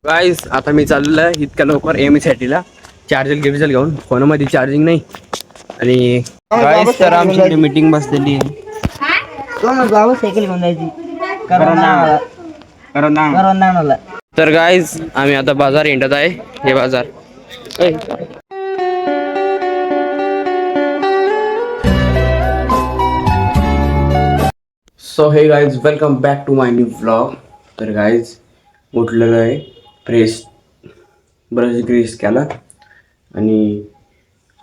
गाईस आता मी चाललेलो आहे इतक्या लवकर MSITला चार्जर गिर्जर घेऊन. फोनमध्ये चार्जिंग नाही आणि गाईस तर आमची मीटिंग बसलेली आहे. सायकल घेऊन जायची तर गाईस आम्ही आता बाजार हिंडत आहे. हे बाजार so hey guys welcome back to my new vlog. तर गाईज उठलेलं आहे, ब्रश ग्रीस केला आणि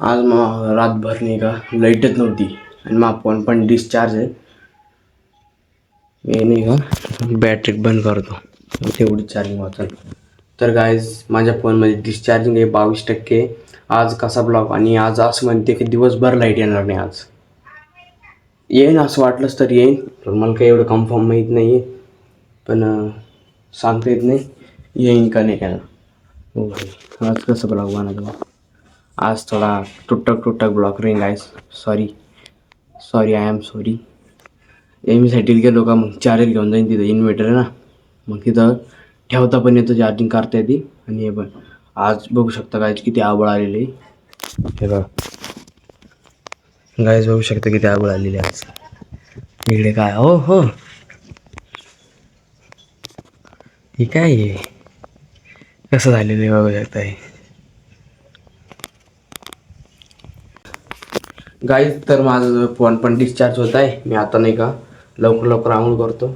आज मग रातभर नाही का लाईटच नव्हती आणि मग फोन पण डिस्चार्ज आहे. मी नाही का बॅटरी बंद करतो तेवढी चार्जिंग वाचल. तर गाईज माझ्या फोनमध्ये डिस्चार्जिंग आहे 22%. आज कसा ब्लॉग आणि आज असं म्हणते की दिवसभर लाईट येणार नाही. आज येईन असं वाटलंच तर येईन, पण मला काही एवढं कन्फर्म माहीत नाही आहे. पण सांगता येत नाही येईन का नाही काय. हो भाई आज कसं ब्लॉग बनवतो. आज थोडा तुटक ब्लॉग राहील guys. Sorry I am sorry. MSITला गेलो का मग चार्जर घेऊन जाईन. तिथं इन्व्हर्टर आहे ना, मग तिथं ठेवता पण येतं, चार्जिंग करता येते. आणि हे पण आज बघू शकता गाईस किती आबळ आलेले. हे बघा गाईस बघू शकता किती आबळ आलेले आज. इकडे काय हो हे काय आहे, कसं झालेलं आहे बघू शकता. गाईज तर माझं फोन पण डिस्चार्ज होत आहे. मी आता नाही का लवकर आंघोळ करतो,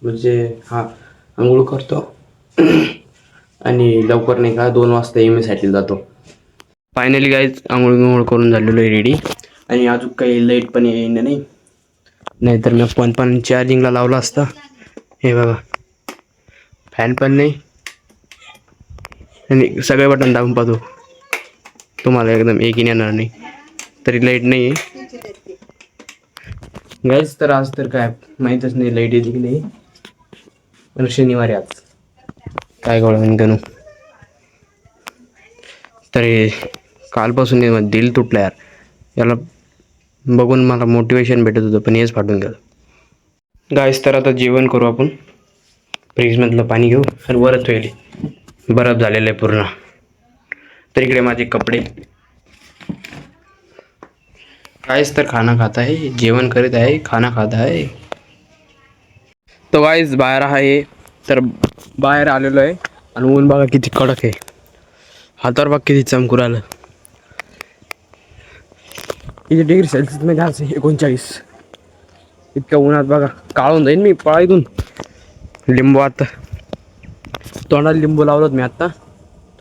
म्हणजे आंघोळ करतो आणि लवकर नाही का 2 वाजता MSITला जातो. फायनली गाईज आंघोळ करून झालेलो आहे रेडी. आणि अजून काही लाईट पण येईन नाहीतर मी फोन पण चार्जिंगला लावला असता. हे बघा फॅन पण नाही आणि सगळे बटन दाबून पाहतो तुम्हाला एकदम एकीने येणार नाही. तरी लाईट नाही आहे गाईज. तर आज तर काय माहीतच नाही लाईट येते की नाही. पण शनिवारी आज काय कळलं गणू. तरी कालपासून दिल तुटलं यार. याला बघून मला मोटिवेशन भेटत होतं, पण हेच फाटून गेलं. गाईज तर आता जेवण करू आपण. फ्रीजमधलं पाणी घेऊ आणि वरच होईल बरफ झालेलं आहे पूर्ण. तर इकडे माझे कपडे. गाइस तर खाना खाता है, जेवण करीत आहे, खाना खाता है. तो गाइस बाहेर आहे, तर बाहेर आलेलो आहे आणि ऊन बघा किती कडक आहे. हातावर बघा किती चमकू राहिलं. किती डिग्री सेल्सिअस मध्ये आज 39. इतक्या उन्हात बघा काळून जाईन मी पळायतून. लिंबू आता तोंडाला लिंबू लावलोत मी आत्ता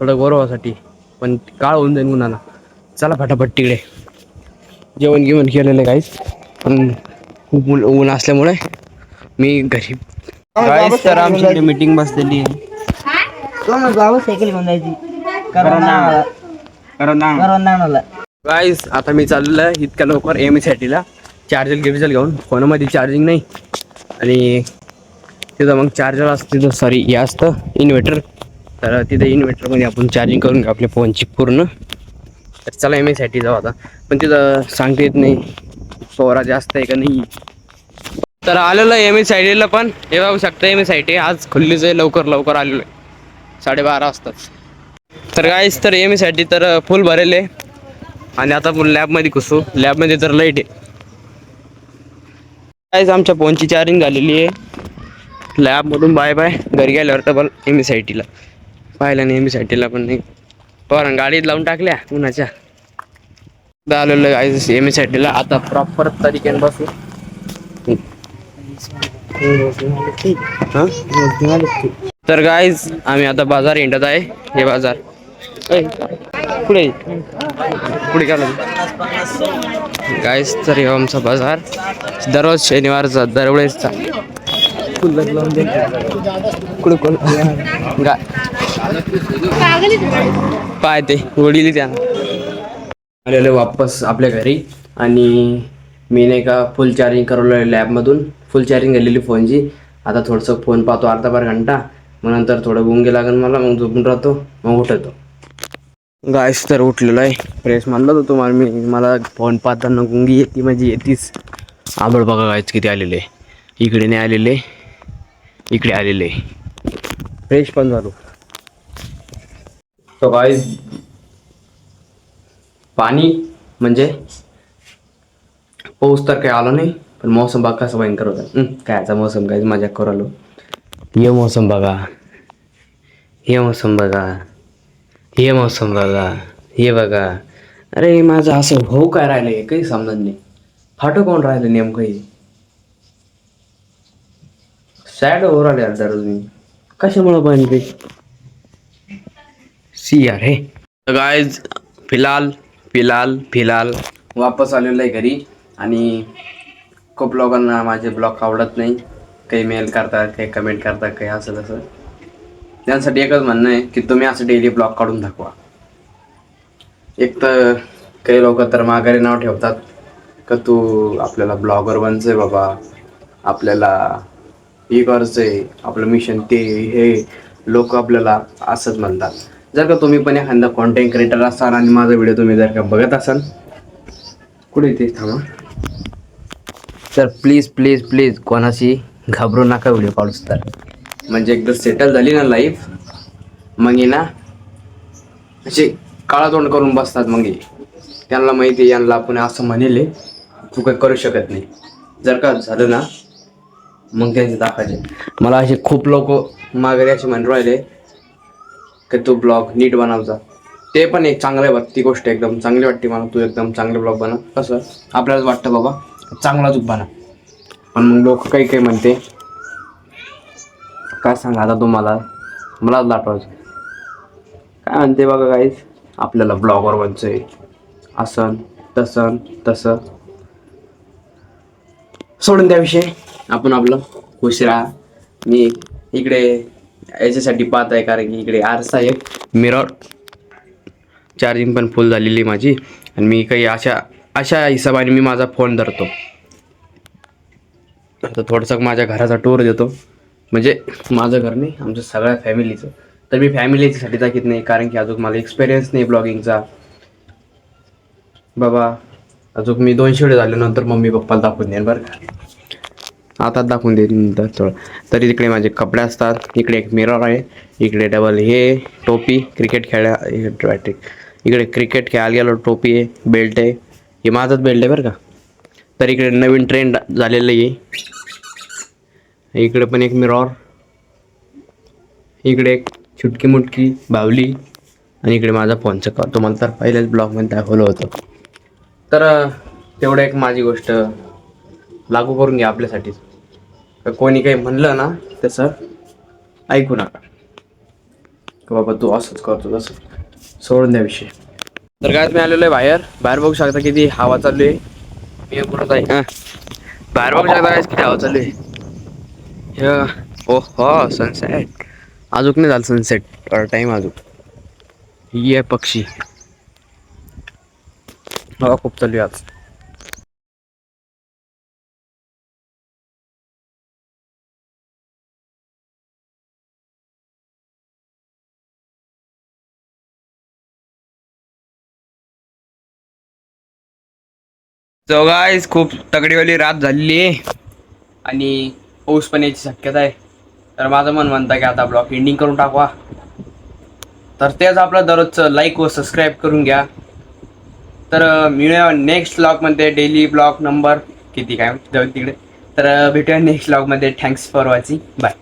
थोडं गौरवासाठी, पण काळ होऊन जाईन उन्हाला. चला फटाफट तिकडे. जेवण केलेलं गाईस, पण खूप ऊन असल्यामुळे मी घरी. गाईस तर आमची मीटिंग बसलेली आहे. सायकल घेऊन जायची गाईस आता मी चाललेलो आहे इतक्या लवकर MSITला चार्जर गिर्जर घेऊन. फोनमध्ये चार्जिंग नाही आणि तिथं मग चार्जर असतं, तिथं सॉरी हे असतं इन्व्हर्टर. तर तिथं इन्व्हर्टरमध्ये आपण चार्जिंग करून घेऊ आपल्या फोनची पूर्ण. तर चला MSIT जाऊ आता, पण तिथं सांगता येत नाही सोरा जास्त आहे का नाही. तर आलेलं आहे MSITला, पण हे बघू शकता MSIT आज खुल्लीच आहे. लवकर आलेलो आहे 12:30 वाजताच. तर गाईस तर MSIT तर फुल भरेल आहे आणि आता आपण लॅबमध्ये घुसू. लॅबमध्ये तर लाईट आहे गाईस. आमच्या फोनची चार्जिंग झालेली आहे. लॅबमधून बाय घरी गेल्यावर डबल MSITला पाहिलं नाही. MSITला पण नाही पण गाडीत लावून टाकल्या उन्हाच्या. आलेलं गाईस MSITला आता प्रॉपर तरीक्याने बसू. तर गाईज आम्ही आता बाजार हिंडत आहे. हे बाजार पुढे गेला गाईज. तर हे आमचा बाजार दररोज शनिवारचा दरवेळेसचा. पाय ते वडील त्यानं आलेलं वापस आपल्या घरी. आणि मी नाही का फुल चार्जिंग करवलं लॅबमधून. फुल चार्जिंग झालेली फोनची. आता थोडंसं फोन पाहतो अर्धा घंटा, मग नंतर थोडं गुंगे लागेल मला, मग झोपून राहतो, मग उठतो. गाईस तर उठलेलो आहे. फ्रेश मानलं होतं तुम्हाला मी. मला फोन पाहताना गुंगी येते म्हणजे येतीच. आबळ बघा गाईस किती आलेले. इकडे नाही आलेले, इकडे आलेले. फ्रेश पण झालो. तो गाईज पाणी म्हणजे पाऊस तर काही आला नाही, पण मोसम बघा कसा भयंकर होता. कायचा मोसम गाईज, मजाक करू आलो. हे मोसम बघा, हे मोसम बघा, हे मोसम बघा, हे बघा. अरे माझं असं भाऊ काय राहिलंय काही समजत नाही. फाटं कोण राहिलं नेमकं हे? सॅड हो राहिले यार दररोज मी. कशामुळं पण ते सी यार हे. गाईज फिलहाल वापस आलेलो आहे घरी. आणि खूप लोकांना माझे ब्लॉग आवडत नाही. काही मेल करतात, काही कमेंट करतात, काही असं तसं. त्यांसाठी एकच म्हणणं आहे की तुम्ही असं डेली ब्लॉग काढून दाखवा. एक तर काही लोक तर माघारी नाव ठेवतात का तू आपल्याला ब्लॉगर बनचंय बाबा, आपल्याला हे करायचंय, आपलं मिशन ते हे. लोक आपल्याला असंच म्हणतात. जर का तुम्ही पण एखादा कॉन्टेंट क्रिएटर असाल आणि माझा व्हिडिओ तुम्ही जर का बघत असाल, कुठे ते थांबा, तर प्लीज कोणाशी घाबरू नका व्हिडिओ काढूच तर. म्हणजे एकदा सेटल झाली ना लाईफ, मग ये ना असे काळा तोंड करून बसतात. मग त्यांना माहिती आहे यांना आपण असं म्हणेल तू काही करू शकत नाही. जर का झालं ना मग त्यांचे दाखायचे. मला असे खूप लोक माघारी असे म्हणून राहिले की तू ब्लॉग नीट बनवचा. ते पण एक चांगलं आहे, ती गोष्ट एकदम चांगली वाटते मला. तू एकदम चांगले ब्लॉग बनव. कसं आपल्याला वाटतं बाबा चांगलाच बना. पण मग लोक काही म्हणते, काय सांगा आता तुम्हाला, मलाच दाटवायचं काय म्हणते बघा गाईज, आपल्याला ब्लॉगर बनचंय असं तसं. सोडून त्या विषय, आपण आपलं खुश राहा. मी इकडे याच्यासाठी पाहत आहे कारण की इकडे आरसा एक मिरर, चार्जिंग पण फुल झालेली माझी. आणि मी काही अशा हिशोबाने मी माझा फोन धरतो. आता थोडंसं माझ्या घराचा टूर देतो. म्हणजे माझं घर नाही, आमच्या सगळ्या फॅमिलीचं. तर मी फॅमिलीसाठी दाखवत नाही कारण की अजून मला एक्सपिरियन्स नाही ब्लॉगिंगचा बाबा. अजून मी 200 व्हिडिओ झाल्यानंतर मम्मी पप्पाला दाखवून देईन बरं का. आता दाखवून देईन थोडं. तरी तिकडे माझे कपडे असतात, इकडे एक मिरर आहे, इकडे डबल हे टोपी, इकडे क्रिकेट खेळायला गेलो टोपी आहे, बेल्ट आहे, हे माझाच बेल्ट आहे बरं का. तर इकडे नवीन ट्रेंड झालेलं आहे. इकडे पण एक मिरर, इकडे एक छुटकी मुटकी बावली, आणि इकडे माझा फोनचं कवर. तुम्हाला तर पहिल्याच ब्लॉगमध्ये दाखवलं होतं. तर तेवढं एक माझी गोष्ट लागू करून घ्या आपल्यासाठीच. कोणी काही म्हणलं ना तसं ऐकू नका की बाबा तू असंच करतो तसं, सोडून द्या विषय. तर काय मी आलेलो आहे बाहेर बघू शकता किती हवा चालू आहे. मी बोलत आहे बाहेर बघू शकता काय किती हवा चालू आहे. हो सनसेट अजून नाही झालं. सनसेट टाईम अजून. ये पक्षी हवा खूप चालू आहे आज. सो गाईज खूप तगडीवाली रात झालेली आहे आणि पाऊस पण यायची शक्यता आहे. तर माझं मन म्हणतं की आता ब्लॉग एंडिंग करून टाकवा. तर तेच आपलं दररोजचं लाईक व सबस्क्राईब करून घ्या. तर मिळूया नेक्स्ट ब्लॉगमध्ये. डेली ब्लॉग नंबर किती काय जाऊ तिकडे. तर भेटूया नेक्स्ट ब्लॉगमध्ये. Thanks for watching. बाय.